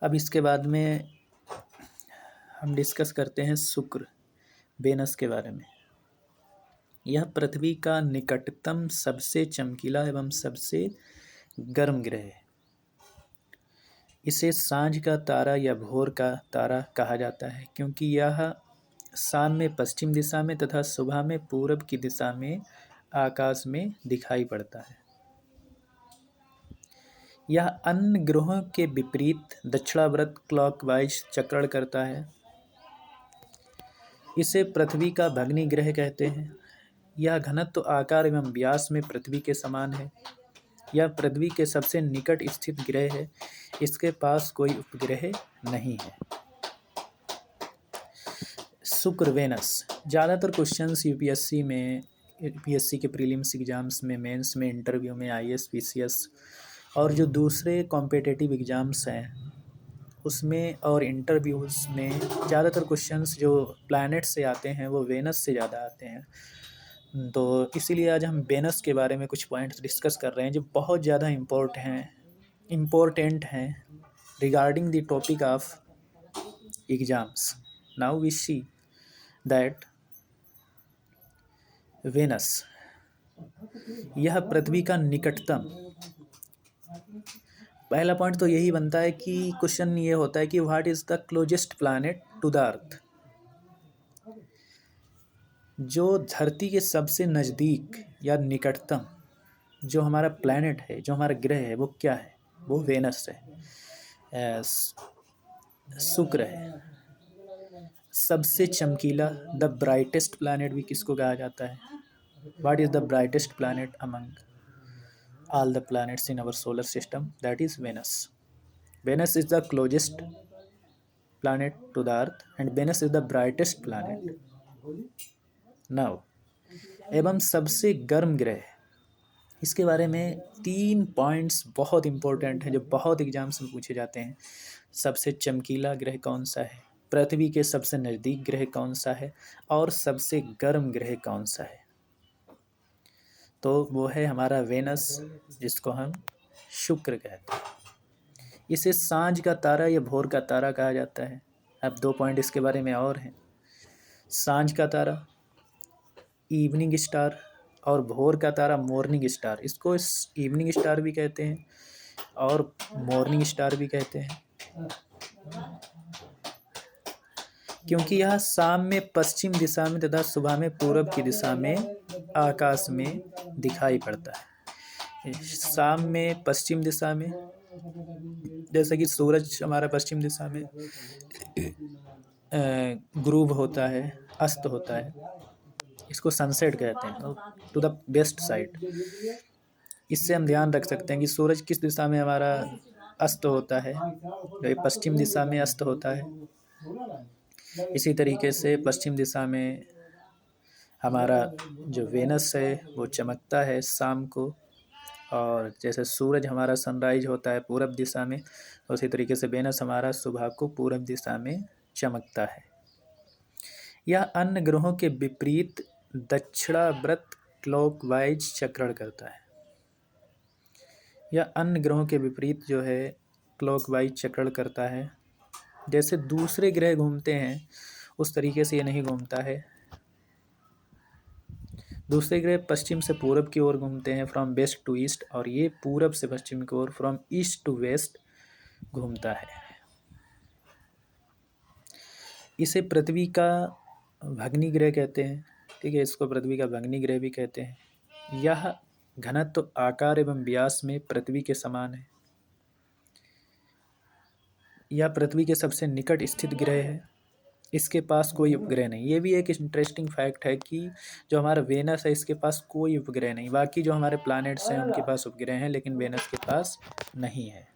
अब इसके बाद में हम डिस्कस करते हैं शुक्र, वेनस के बारे में। यह पृथ्वी का निकटतम सबसे चमकीला एवं सबसे गर्म ग्रह है। इसे सांझ का तारा या भोर का तारा कहा जाता है क्योंकि यह शाम में पश्चिम दिशा में तथा सुबह में पूरब की दिशा में आकाश में दिखाई पड़ता है। यह अन्य ग्रहों के विपरीत दक्षिणावर्त क्लॉकवाइज चक्रण करता है। इसे पृथ्वी का भग्नी ग्रह कहते हैं। यह घनत्व, आकार एवं व्यास में पृथ्वी के समान है। यह पृथ्वी के सबसे निकट स्थित ग्रह है। इसके पास कोई उपग्रह नहीं है। शुक्र, वेनस। ज़्यादातर क्वेश्चंस यूपीएससी में, यूपीएससी के प्रीलिम्स एग्जाम्स में, मेंस में, इंटरव्यू में, आईएएस पीसीएस और जो दूसरे कॉम्पिटिटिव एग्ज़ाम्स हैं उसमें और इंटरव्यूज़ में ज़्यादातर क्वेश्चंस जो प्लैनेट से आते हैं वो वेनस से ज़्यादा आते हैं। तो इसीलिए आज हम वेनस के बारे में कुछ पॉइंट्स डिस्कस कर रहे हैं जो बहुत ज़्यादा इम्पोर्टेंट हैं regarding the topic of exams. Now we see that Venus, यह पृथ्वी का निकटतम। पहला पॉइंट तो यही बनता है कि क्वेश्चन ये होता है कि what is the closest planet to the earth. जो धरती के सबसे नज़दीक या निकटतम जो हमारा प्लैनेट है, जो हमारा ग्रह है, वो क्या है? वो वेनस है, शुक्र है। सबसे चमकीला, द ब्राइटेस्ट प्लैनेट भी किसको कहा जाता है? What is the brightest planet among all the planets in our solar system? That is Venus. Venus is the closest planet to the earth and Venus is the brightest planet. Now, एवं सबसे गर्म ग्रह, इसके बारे में 3 points बहुत important हैं जो बहुत एग्जाम्स में पूछे जाते हैं। सबसे चमकीला ग्रह कौन सा है, पृथ्वी के सबसे नज़दीक ग्रह कौन सा है और सबसे गर्म ग्रह कौन सा है? तो वो है हमारा वेनस, जिसको हम शुक्र कहते हैं। इसे सांझ का तारा या भोर का तारा कहा जाता है। अब 2 पॉइंट इसके बारे में और हैं। सांझ का तारा इवनिंग स्टार और भोर का तारा मॉर्निंग स्टार। इसको इवनिंग स्टार भी कहते हैं और मॉर्निंग स्टार भी कहते हैं क्योंकि यह शाम में पश्चिम दिशा में तथा सुबह में पूरब की दिशा में आकाश में दिखाई पड़ता है। शाम में पश्चिम दिशा में, जैसे कि सूरज हमारा पश्चिम दिशा में ग्रूव होता है, अस्त होता है, इसको सनसेट कहते हैं, टू द वेस्ट साइड। इससे हम ध्यान रख सकते हैं कि सूरज किस दिशा में हमारा अस्त होता है, पश्चिम दिशा में अस्त होता है। इसी तरीके से पश्चिम दिशा में हमारा जो वेनस है वो चमकता है शाम को, और जैसे सूरज हमारा सनराइज होता है पूरब दिशा में, उसी तरीके से वेनस हमारा सुबह को पूरब दिशा में चमकता है। यह अन्य ग्रहों के विपरीत दक्षिणावर्त क्लॉकवाइज चक्रण करता है। यह अन्य ग्रहों के विपरीत जो है क्लॉकवाइज चक्रण करता है। जैसे दूसरे ग्रह घूमते हैं उस तरीके से ये नहीं घूमता है। दूसरे ग्रह पश्चिम से पूरब की ओर घूमते हैं, फ्रॉम वेस्ट टू ईस्ट, और ये पूरब से पश्चिम की ओर, फ्रॉम ईस्ट टू वेस्ट घूमता है। इसे पृथ्वी का भग्नी ग्रह कहते हैं। ठीक है, इसको पृथ्वी का भग्नी ग्रह भी कहते हैं। यह घनत्व, आकार एवं व्यास में पृथ्वी के समान है। यह पृथ्वी के सबसे निकट स्थित ग्रह है। इसके पास कोई उपग्रह नहीं। ये भी एक इंटरेस्टिंग फैक्ट है कि जो हमारा वेनस है इसके पास कोई उपग्रह नहीं। बाकी जो हमारे प्लैनेट्स हैं उनके पास उपग्रह हैं, लेकिन वेनस के पास नहीं है।